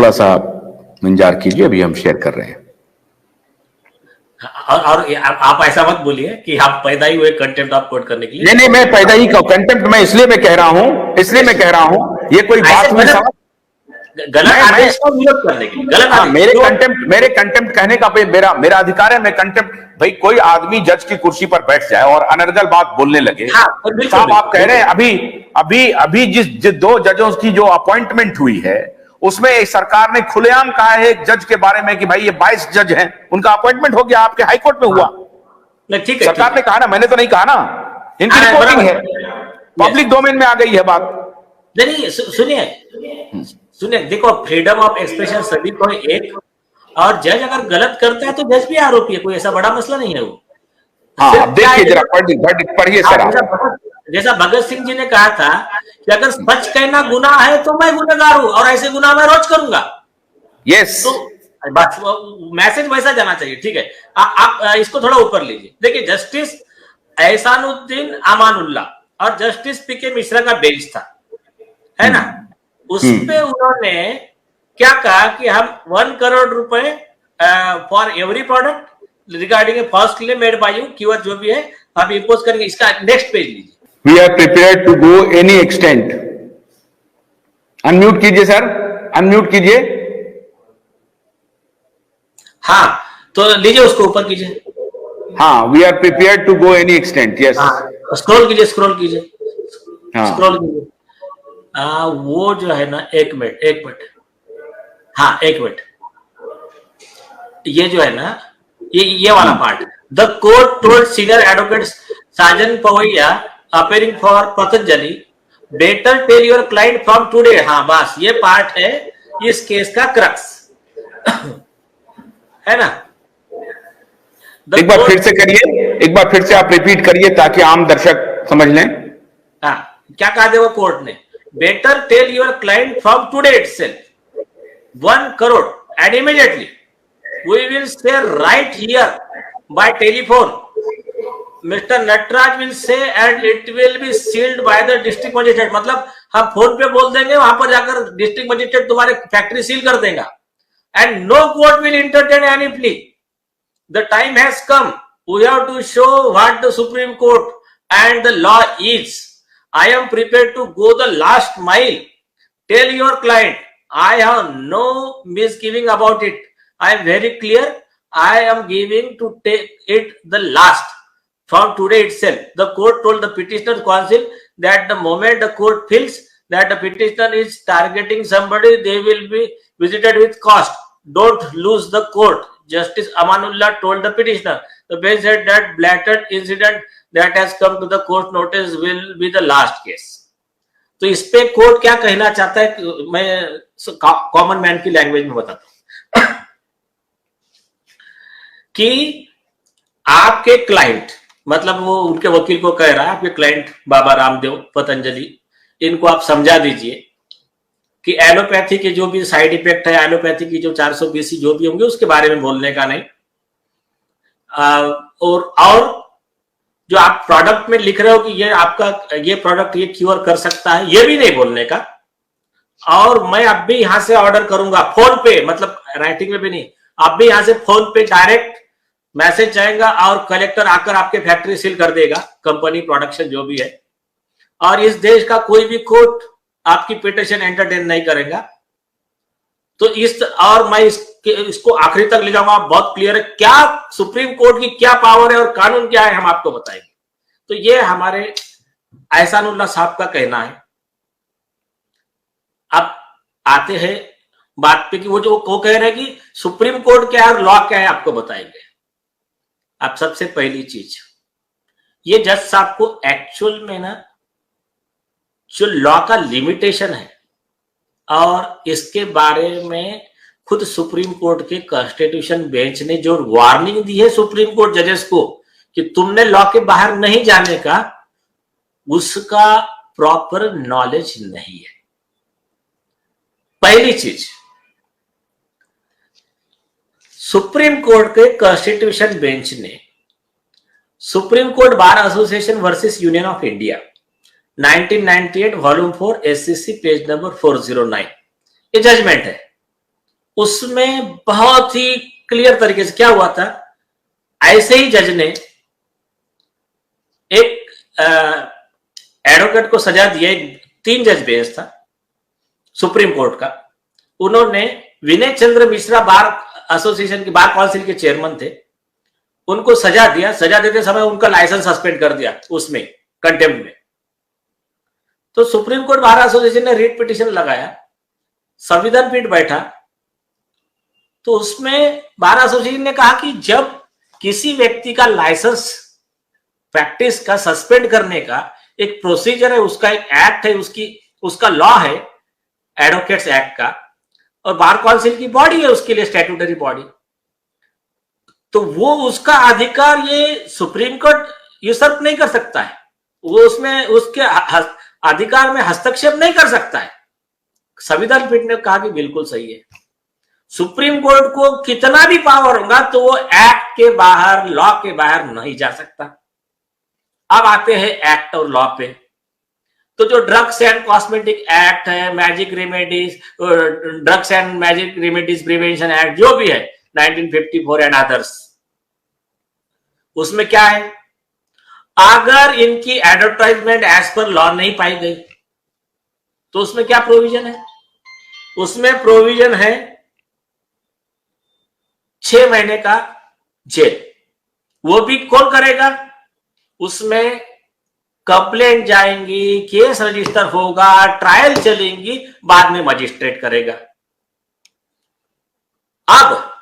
थोड़ा सा इंतजार कीजिए, अभी हम शेयर कर रहे हैं। और आप ऐसा मत बोलिए कि आप पैदा ही हुए कंटेंट आप कोट करने के लिए। नहीं, मैं पैदा ही कंटेंट मैं इसलिए मैं कह रहा हूं, ये कोई बात हुई समझ गलत आदेश का विरोध करने के लिए, गलत हाँ, आदेश मेरे कंटेम्प्ट कहने का मेरा अधिकार है। मैं कंटेम्प्ट, भाई कोई आदमी जज की कुर्सी पर बैठ जाए और अनर्गल बात बोलने लगे। हाँ, साहब आप कह रहे हैं अभी जिस 2 जजों की जो अपॉइंटमेंट हुई है उसमें सरकार ने खुलेआम कहा है एक जज के बारे में कि भाई ये 22 जज हैं, उनका अपॉइंटमेंट हो गया, आपके हाईकोर्ट में हुआ। ठीक है, सरकार ने कहा ना, मैंने तो नहीं कहा ना, इनकी रिपोर्टिंग है, पब्लिक डोमेन में आ गई है बात। नहीं, सुनिए, देखो फ्रीडम ऑफ एक्सप्रेशन सभी को एक, और जज अगर गलत करता है तो जज भी आरोपी है, कोई ऐसा बड़ा मसला नहीं है वो। हाँ, देखिए जरा पढ़िए सर। जैसा भगत सिंह जी ने कहा था कि अगर सच कहना गुनाह है तो मैं गुनहगार हूं, और ऐसे गुनाह मैं रोज करूंगा। यस, तो बस मैसेज वैसा जाना चाहिए। ठीक है, आप इसको थोड़ा ऊपर लीजिए। देखिए, जस्टिस एहसानुद्दीन अमानुल्लाह और जस्टिस पीके मिश्रा का बेंच था, है ना, उसपे उन्होंने क्या कहा कि हम 1 करोड़ रुपए for every product regarding first claim made by you, keyword जो भी है हम इंपोज करेंगे। इसका नेक्स्ट पेज लीजिए। We are prepared to go any extent. Unmute कीजिए सर, अनम्यूट कीजिए। हाँ, तो लीजिए, उसको ऊपर कीजिए। हाँ, we are prepared to go any extent. Yes, scroll कीजिए। हाँ, स्क्रॉल कीजिए। वो जो है ना, एक मिनट, हाँ, एक मिनट, ये जो है ना, ये वाला part. The court told senior advocate Sajan Poovayya appearing for Patanjali, better tell your client from today. हाँ, बस ये पार्ट है इस केस का क्रक्स, है ना। एक बार फिर से करिए, एक बार फिर से आप रिपीट करिए ताकि आम दर्शक समझ लें। हाँ, क्या कहा देखो कोर्ट ने, better tell your client from today itself 1 crore and immediately we will say right here by telephone, mister Nataraj will say and it will be sealed by the district magistrate. मतलब हम फोन पे बोल देंगे, वहां पर जाकर डिस्ट्रिक्ट मजिस्ट्रेट तुम्हारे factory seal कर देगा। And no court will entertain any plea. The time has come. We have to show what the Supreme Court and the law is. I am prepared to go the last mile. Tell your client, I have no misgiving about it. I am very clear. I am giving to take it the last. From today itself, the court told the petitioner's counsel that the moment the court feels that the petitioner is targeting somebody, they will be visited with cost. Don't lose the court. Justice Amanullah told the petitioner. The bench said that blatant incident that has come to the court notice will be the last case. तो इस पे court क्या कहना चाहता है, मैं common man की language में बताता हूं कि आपके क्लाइंट, मतलब वो उनके वकील को कह रहा है, आपके क्लाइंट बाबा रामदेव पतंजलि, इनको आप समझा दीजिए कि एलोपैथी के जो भी साइड इफेक्ट है, एलोपैथी की जो 420 जो भी होंगे उसके बारे में बोलने का नहीं, और जो आप प्रोडक्ट में लिख रहे हो कि ये आपका ये प्रोडक्ट ये क्योर कर सकता है, ये भी नहीं बोलने का। और मैं अब भी यहां से ऑर्डर करूंगा फोन पे, मतलब राइटिंग में भी नहीं, अब भी यहां से फोन पे डायरेक्ट मैसेज जाएगा और कलेक्टर आकर आपके फैक्ट्री सील कर देगा, कंपनी प्रोडक्शन जो भी है। और इस देश का कोई भी कोर्ट आपकी पिटीशन एंटरटेन नहीं करेगा। तो और मैं इसको आखिरी तक ले जाऊंगा, बहुत क्लियर है क्या सुप्रीम कोर्ट की क्या पावर है और कानून क्या है, हम आपको बताएंगे। तो ये हमारे एहसानुल्लाह साहब का कहना है। अब आते हैं बात पे कि वो कह रहे हैं कि सुप्रीम कोर्ट क्या है और लॉ क्या है, आपको बताएंगे। अब सबसे पहली चीज, ये जज साहब को एक्चुअल में ना जो लॉ का लिमिटेशन है और इसके बारे में खुद सुप्रीम कोर्ट के कॉन्स्टिट्यूशन बेंच ने जो वार्निंग दी है सुप्रीम कोर्ट जजेस को कि तुमने लॉ के बाहर नहीं जाने का, उसका प्रॉपर नॉलेज नहीं है। पहली चीज, सुप्रीम कोर्ट के कॉन्स्टिट्यूशन बेंच ने supreme court bar association versus union of India 1998 volume 4 SCC page number 409, ये जजमेंट है। उसमें बहुत ही क्लियर तरीके से क्या हुआ था, ऐसे ही जज ने एक एडवोकेट को सजा दिया, 3 जज बेंच था सुप्रीम कोर्ट का, उन्होंने विनय चंद्र मिश्रा बार एसोसिएशन की बार काउंसिल के चेयरमैन थे, उनको सजा दिया, सजा देते समय उनका लाइसेंस सस्पेंड कर दिया उसमें कंटेम्प्ट में। तो सुप्रीम कोर्ट बार एसोसिएशन ने रिट पिटीशन लगाया, संविधान पीठ बैठा, तो उसमें बार एसोसिएशन ने कहा कि जब किसी व्यक्ति का लाइसेंस प्रैक्टिस का सस्पेंड करने का एक प्रोसीजर है, उसका एक एक्ट है, उसका लॉ है एडवोकेट्स एक्ट का, और बार काउंसिल की बॉडी है उसके लिए स्टैट्यूटरी बॉडी, तो वो उसका अधिकार ये सुप्रीम कोर्ट यूसर्प नहीं कर सकता है, वो उसमें उसके अधिकार में हस्तक्षेप नहीं कर सकता है। संविधान पीठ ने कहा कि बिल्कुल सही है, सुप्रीम कोर्ट को कितना भी पावर होगा तो वो एक्ट के बाहर, लॉ के बाहर नहीं जा सकता। अब आते हैं एक्ट और लॉ पे। तो जो ड्रग्स एंड कॉस्मेटिक एक्ट है, magic remedies, drugs and magic remedies prevention act जो भी है 1954 एंड अदर्स, उसमें क्या है, अगर इनकी एडवर्टाइजमेंट एज पर लॉ नहीं पाई गई तो उसमें क्या प्रोविजन है, उसमें प्रोविजन है 6 महीने का जेल। वो भी कौन करेगा, उसमें कंप्लेंट जाएंगी, केस रजिस्टर होगा, ट्रायल चलेंगी, बाद में मजिस्ट्रेट करेगा। अब